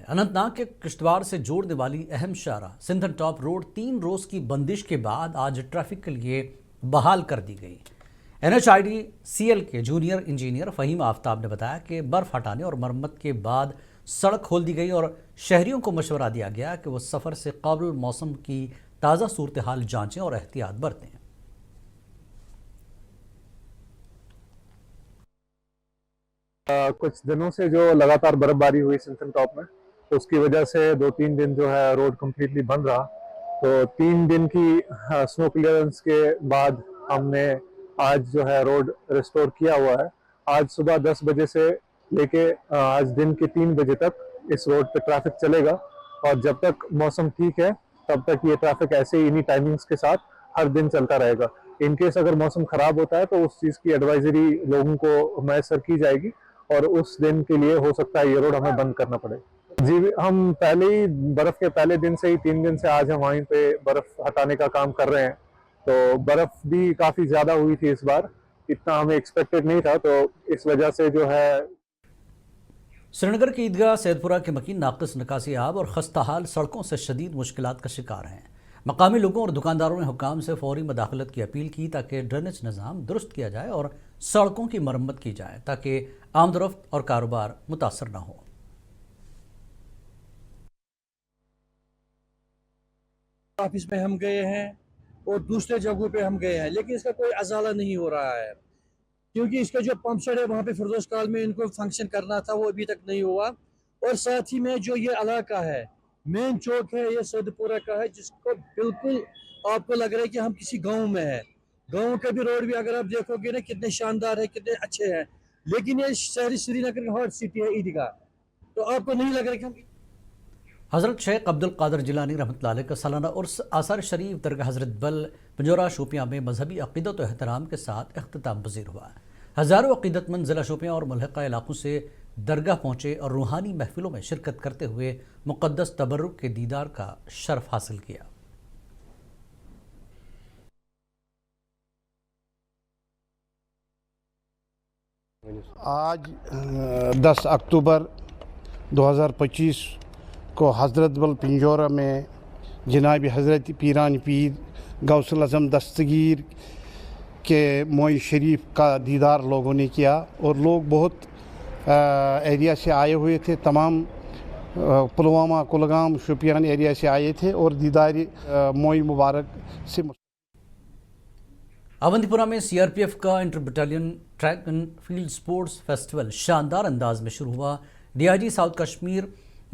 اننت ناگ کے کشتواڑ سے جوڑنے والی اہم شاہراہ سندھن ٹاپ روڈ 3 روز کی بندش کے بعد آج ٹریفک کے لیے بحال کر دی گئی۔ NHIDCL کے جونیئر انجینئر فہیم آفتاب نے بتایا کہ برف ہٹانے اور مرمت کے بعد سڑک کھول دی گئی اور شہریوں کو مشورہ دیا گیا کہ وہ سفر سے قبل موسم کی تازہ صورتحال جانچیں اور احتیاط برتیں۔ کچھ دنوں سے جو لگاتار برف باری ہوئی سندھن ٹاپ میں، تو اس کی وجہ سے 2-3 دن جو ہے روڈ کمپلیٹلی بند رہا۔ تو 3 دن کی سنو کلیئرنس کے بعد ہم نے آج جو ہے روڈ ریسٹور کیا ہوا ہے۔ آج صبح 10 بجے سے لے کے آج دن کے 3 بجے تک اس روڈ پہ ٹریفک چلے گا، اور جب تک موسم ٹھیک ہے تب تک یہ ٹریفک ایسے ہی انہی ٹائمنگز کے ساتھ ہر دن چلتا رہے گا۔ ان کیس اگر موسم خراب ہوتا ہے تو اس چیز کی ایڈوائزری لوگوں کو میسر کی جائے گی، اور اس دن کے لیے ہو سکتا ہے یہ روڈ ہمیں بند کرنا پڑے۔ جی ہم پہلے ہی برف کے پہلے دن سے ہی 3 دن سے آج ہم وہیں پہ برف ہٹانے کا کام کر رہے ہیں۔ تو برف بھی کافی زیادہ ہوئی تھی اس بار، اتنا ہمیں ایکسپیکٹڈ نہیں تھا، تو اس وجہ سے جو ہے سری نگر کی عیدگاہ سید پورہ کے مکین ناقص نکاسی آب اور خستہ حال سڑکوں سے شدید مشکلات کا شکار ہیں۔ مقامی لوگوں اور دکانداروں نے حکام سے فوری مداخلت کی اپیل کی تاکہ ڈرینیج نظام درست کیا جائے اور سڑکوں کی مرمت کی جائے تاکہ آمد و رفت اور کاروبار متاثر نہ ہو۔ آفس میں ہم گئے ہیں اور دوسرے جگہوں پہ ہم گئے ہیں، لیکن اس کا کوئی ازالہ نہیں ہو رہا ہے، کیونکہ اس کا جو پمپ سیٹ ہے وہاں پہ فردوس کال میں ان کو فنکشن کرنا تھا، وہ ابھی تک نہیں ہوا۔ اور ساتھ ہی میں جو یہ علاقہ ہے، مین چوک ہے، یہ سید پورہ کا ہے، جس کو بالکل آپ کو لگ رہا ہے کہ ہم کسی گاؤں میں ہیں۔ گاؤں کا بھی روڈ بھی اگر آپ دیکھو گے نا کتنے شاندار ہے، کتنے اچھے ہیں، لیکن یہ شہری سری نگر کی ہاٹ سٹی ہے عیدگاہ، تو آپ کو نہیں لگ رہا کہ ہم حضرت شیخ عبد القادر جیلانی رحمۃ اللہ علیہ کا سالانہ عرس آثار شریف درگاہ حضرت بل پنجورہ شوپیاں میں مذہبی عقیدت و احترام کے ساتھ اختتام پذیر ہوا۔ ہزاروں عقیدت مند ضلع شوپیاں اور ملحقہ علاقوں سے درگاہ پہنچے اور روحانی محفلوں میں شرکت کرتے ہوئے مقدس تبرک کے دیدار کا شرف حاصل کیا۔ آج 10 اکتوبر 2025 کو حضرت بل پنجورہ میں جناب حضرت پیران پیر غوث الاعظم دستگیر کے موئی شریف کا دیدار لوگوں نے کیا، اور لوگ بہت ایریا سے آئے ہوئے تھے، تمام پلوامہ، کلگام، شوپیان ایریا سے آئے تھے اور دیدار موئی مبارک سے اونتی پورہ میں CRPF کا inter battalion track and field sports festival شاندار انداز میں شروع ہوا۔ DIG ساؤتھ کشمیر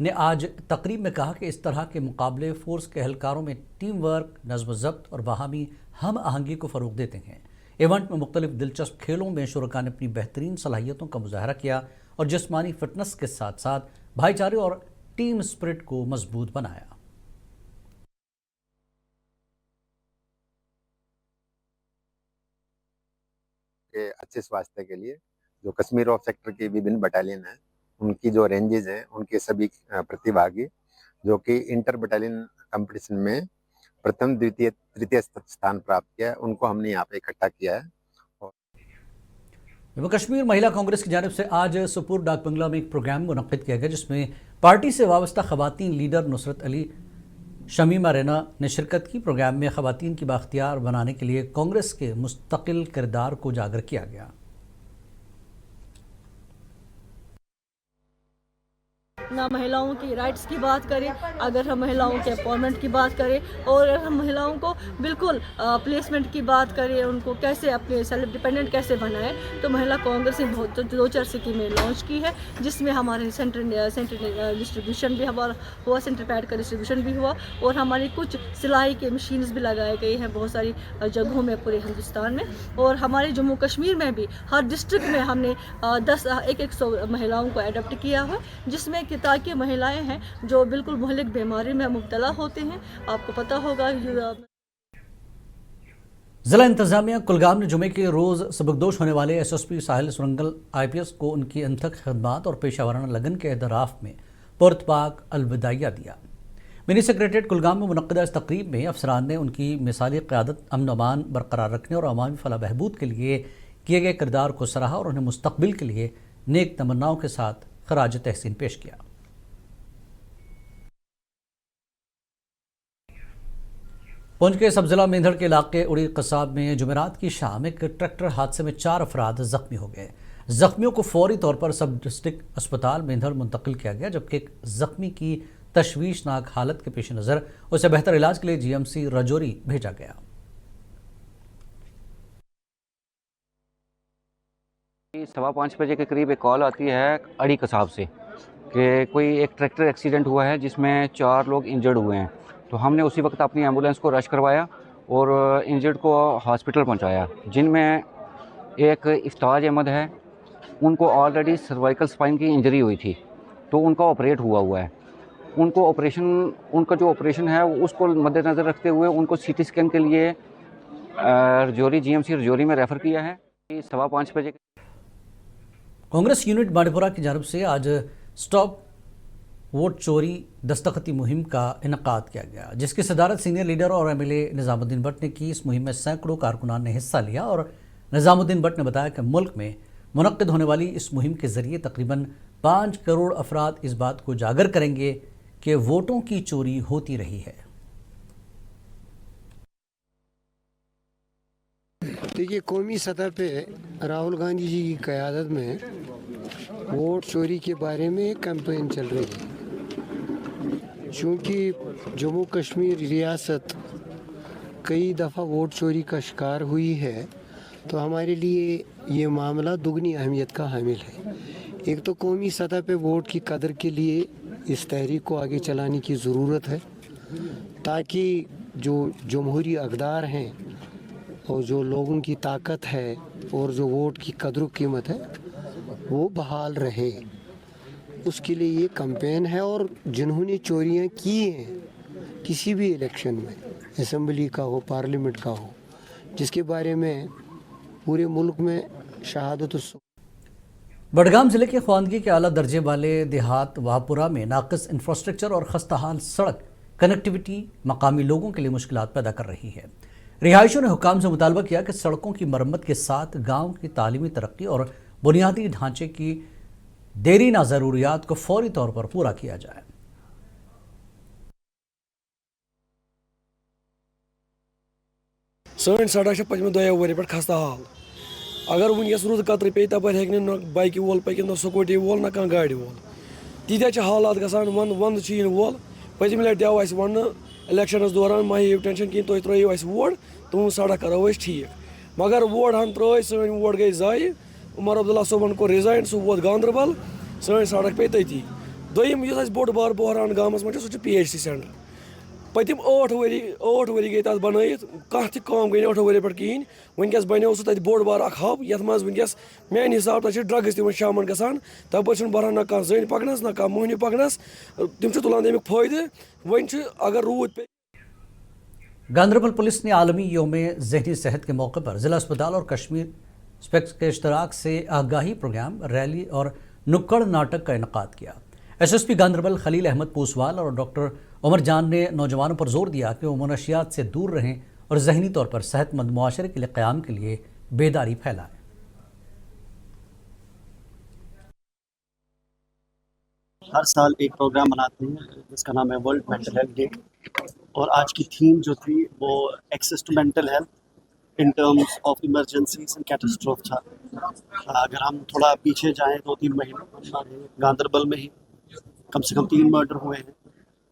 نے آج تقریب میں کہا کہ اس طرح کے مقابلے فورس کے اہلکاروں میں ٹیم ورک، نظم و ضبط اور باہمی ہم آہنگی کو فروغ دیتے ہیں۔ ایونٹ میں مختلف دلچسپ کھیلوں میں شرکاء نے اپنی بہترین صلاحیتوں کا مظاہرہ کیا اور جسمانی فٹنس کے ساتھ ساتھ بھائی چارے اور ٹیم اسپرٹ کو مضبوط بنایا۔ اچھے سواستے کے لیے جو کشمیر آف سیکٹر کی وبھن بٹالین ہیں، ان کی جو رینجز ہیں، ان کے سبھی پرتیبھاگی جو کہ انٹر بٹالین کمپٹیشن میں پرتھم، دوتیہ، ترتیہ ستھان پراپت کیا ہے، ان کو ہم نے یہاں پہ اکٹھا کیا ہے۔ جموں کشمیر مہیلا کانگریس کی جانب سے آج سپور ڈاک بنگلہ میں ایک پروگرام منعقد کیا گیا جس میں پارٹی سے وابستہ خواتین لیڈر نصرت علی، شمیمہ رینا نے شرکت کی۔ پروگرام میں خواتین کی بااختیار بنانے کے لیے کانگریس کے مستقل کردار کو اجاگر کیا گیا۔ نہ مہیلاؤں کی رائٹس کی بات کریں، اگر ہم مہیلاؤں کے امپاورمنٹ کی بات کریں، اور اگر ہم مہیلاؤں کو بالکل پلیسمنٹ کی بات کریں، ان کو کیسے اپنے سیلف ڈیپینڈنٹ کیسے بنائیں، تو مہیلا کانگریس نے بہت 2-4 اسکیمیں لانچ کی ہے، جس میں ہمارے سینٹر ڈسٹریبیوشن بھی ہوا، سینٹر پیڈ کا ڈسٹریبیوشن بھی ہوا، اور ہماری کچھ سلائی کے مشینز بھی لگائے گئی ہیں بہت ساری جگہوں میں پورے ہندوستان میں، اور ہمارے جموں کشمیر میں بھی ہر ڈسٹرکٹ میں ہم نے 100 مہیلاؤں کو ایڈاپٹ کیا ہے، جس میں کہ تاکہ مہیلائیں ہیں جو بالکل مہلک بیماری میں مبتلا ہوتے ہیں، آپ کو پتہ ہوگا۔ ضلع انتظامیہ کلگام نے جمعے کے روز سبکدوش ہونے والے SSP ساحل سرنگل IPS کو ان کی انتھک خدمات اور پیشہ ورانہ لگن کے اعتراف میں پرتپاک الوداعیہ دیا۔ منی سیکریٹریٹ کلگام میں منعقدہ اس تقریب میں افسران نے ان کی مثالی قیادت، امن و امان برقرار رکھنے اور عوامی فلاح بہبود کے لیے کیے گئے کردار کو سراہا اور انہیں مستقبل کے لیے نیک تمناؤں کے ساتھ خراج تحسین پیش کیا۔ पुंछ के सब जिला मेंढड़ के इलाके उड़ी कसाब में जुमेरात की शाम एक ट्रैक्टर हादसे में 4 अफराद जख्मी हो गए। जख्मियों को फौरी तौर पर सब डिस्ट्रिक्ट अस्पताल मेंढड़ मुंतकिल किया गया, जबकि एक जख्मी की तशवीशनाक हालत के पेश नज़र उसे बेहतर इलाज के लिए जीएमसी राजौरी भेजा गया। 5:15 बजे के करीब एक कॉल आती है अड़ी कसाब से कि कोई एक ट्रैक्टर एक्सीडेंट हुआ है जिसमें 4 लोग इंजर्ड हुए हैं। तो हमने उसी वक्त अपनी एम्बुलेंस को रश करवाया और इंजर्ड को हॉस्पिटल पहुंचाया, जिनमें एक इफ्ताज अहमद है, उनको ऑलरेडी सर्वाइकल स्पाइन की इंजरी हुई थी, तो उनका ऑपरेट हुआ है। उनका जो ऑपरेशन है उसको मद्देनज़र रखते हुए उनको सीटी स्कैन के लिए राजौरी जीएमसी राजौरी में रेफ़र किया है। 5:15 बजे कांग्रेस यूनिट बांडीपुरा की जानब से आज स्टॉप वोट चोरी दस्तखती मुहिम का इनकाद किया गया, जिसकी सदारत सीनियर लीडर और एमएलए निज़ामुद्दीन भट्ट ने की। इस मुहिम में सैकड़ों कारकुनान ने हिस्सा लिया और निज़ामुद्दीन भट्ट ने बताया कि मुल्क में मुनक्किद होने वाली इस मुहिम के ज़रिए तकरीबन 5 करोड़ अफराद इस बात को उजागर करेंगे कि वोटों की चोरी होती रही है। देखिए, कौमी सतह पे राहुल गांधी जी की क़यादत में वोट चोरी के बारे में एक कैंपेन चल रही है। चूँकि जम्मू कश्मीर रियासत कई दफ़ा वोट चोरी का शिकार हुई है, तो हमारे लिए ये मामला दुगनी अहमियत का हामिल है। एक तो कौमी सतह पे वोट की कदर के लिए इस तहरीक को आगे चलाने की ज़रूरत है, ताकि जो जमहूरी अक़दार हैं और जो लोगों की ताकत है और जो वोट की कदर कीमत है वो बहाल रहे। उसके लिए ये कैंपेन है। और जिन्होंने चोरियां की हैं किसी भी इलेक्शन में, असेंबली का हो, पार्लियामेंट का हो, जिसके बारे में पूरे मुल्क में शहादत। बडगाम जिले के ख्वानगी के आला दर्जे वाले देहात वाहपुरा में नाक़िस इंफ्रास्ट्रक्चर और खस्ताहाल सड़क कनेक्टिविटी मकामी लोगों के लिए मुश्किलात पैदा कर रही है। रिहायशियों ने हुकाम से मुतालबा किया कि सड़कों की मरम्मत के साथ गांव की तालीमी तरक्की और बुनियादी ढांचे की देरीना ज़रूरियात को फौरी तौर पर पूरा किया जाए। सन सड़क पचम 2 वरी पे खस्ता हाल। अगर वनस रुद कतर पे तपर हे न बाइक वोल पक न स्कूटी वोल न कह गाड़ी वोल, तीत हालात गसान। वंद वोल पतम लट दिव वन इलेक्शनस दौरान मा हेव टेंशन कहीं तुम त्रो वोट, तुम सड़क करो ठीक, मगर वोट हन त्रो सन वोट गई ज़ाय। उमर अब्दुल्ला सोबन को रिजाइन, सह वोत गांदरबल, सन सड़क पे तती। दोम इस बोड़ बार बहरान गाँव में सह PHC सेंटर। पतम 8 वरी गई तक बनत, कह काम गई 8 वरी पे कहें। वनकस बनो सह बोड़ बार हब ये वनकस मान हिसाब तक ड्रग्स तक शाम गसान, तपर बहरान न कह जन पकनस न कह मोहनी पकनस, तम तुलान अमुक फायदे। वन अगर रूद पे। गांदरबल पुलिस ने आलमी योम ज़हनी सेहत के मौके पर ज़िला अस्पताल और कश्मीर स्पेक्स के इश्तराक से आगाही प्रोग्राम, रैली और नुक्कड़ नाटक का इनकाद किया। SSP गांदरबल खलील अहमद पूसवाल और डॉक्टर उमर जान ने नौजवानों पर जोर दिया कि वो मुनशियात से दूर रहें और ज़हनी तौर पर सेहतमंद मुआशरे के लिए क़याम के लिए बेदारी फैलाएं। हर साल एक प्रोग्राम बनाते हैं जिसका नाम है वर्ल्ड मेंटल हेल्थ डे, और आज की थीम जो थी वो access to mental health in terms of emergencies and catastrophe था। अगर हम थोड़ा पीछे जाएं 2-3 महीने, गांदरबल में ही कम से कम 3 मर्डर हुए हैं,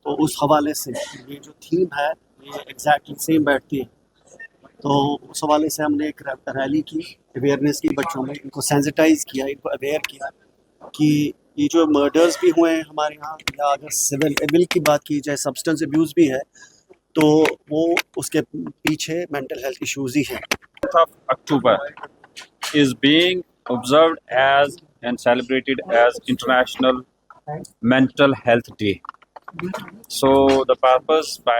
तो उस हवाले से ये जो थीम है ये एग्जैक्टली सेम बैठती है। तो उस हवाले से हमने एक रैली की, अवेयरनेस की, बच्चों में इनको सेंसिटाइज किया, इनको अवेयर किया कि ये जो मर्डर्स भी हुए हैं हमारे यहाँ, या अगर सिविल एविल की बात की जाए, सब्सटेंस अब्यूज़ भी है, तो वो उसके पीछे मेंटल हेल्थ इश्यूज़ ही हैं। October is being observed as and celebrated as International Mental Health Day. So the purpose by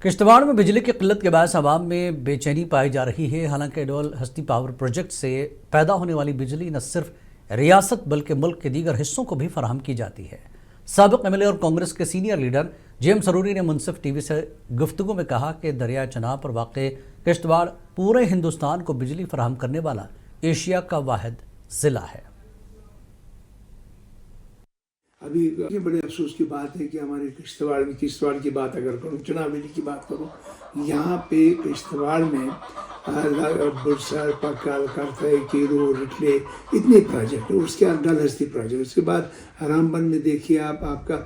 Kishtwar में बिजली की किल्लत के बायस आवाम में बेचैनी पाई जा रही है। हालांकि एडोल हस्ती पावर प्रोजेक्ट से पैदा होने वाली बिजली न सिर्फ रियासत बल्कि मुल्क के दीगर हिस्सों को भी फराहम की जाती है। साबिक एमएलए और कांग्रेस के सीनियर लीडर जेएम सरूरी ने मुनसिफ टीवी से गुफ्तगू में कहा कि दरिया चनाब पर वाक़े किश्तवाड़ पूरे हिंदुस्तान को बिजली फराहम करने वाला एशिया का वाहिद ज़िला है। अभी ये बड़े अफसोस की बात है कि हमारे किश्तवाड़ की बात अगर करूँ, चनावेली की बात करूँ, यहाँ पे किश्तवाड़ में बुरसर, पक्कल, करथई, कीरू, रिटले इतने प्रोजेक्ट है। उसके बाद डलहस्ती प्रोजेक्ट, उसके बाद रामबन में देखिए आप, आपका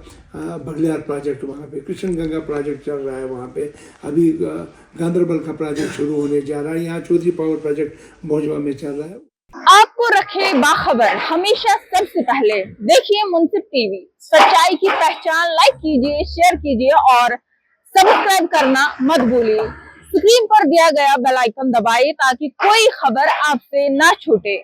बगलियार प्रोजेक्ट, वहाँ पे कृष्ण गंगा प्रोजेक्ट चल रहा है, वहाँ पे अभी गांधरबल का प्रोजेक्ट शुरू होने जा रहा है, यहाँ चौधरी पावर प्रोजेक्ट मौजवा में चल रहा है। आपको रखे बाखबर हमेशा सबसे पहले, देखिए मुनसिफ टीवी, सच्चाई की पहचान। लाइक कीजिए, शेयर कीजिए और सब्सक्राइब करना मत भूलिए। स्क्रीन पर दिया गया बेल आइकन दबाइए ताकि कोई खबर आपसे ना छूटे।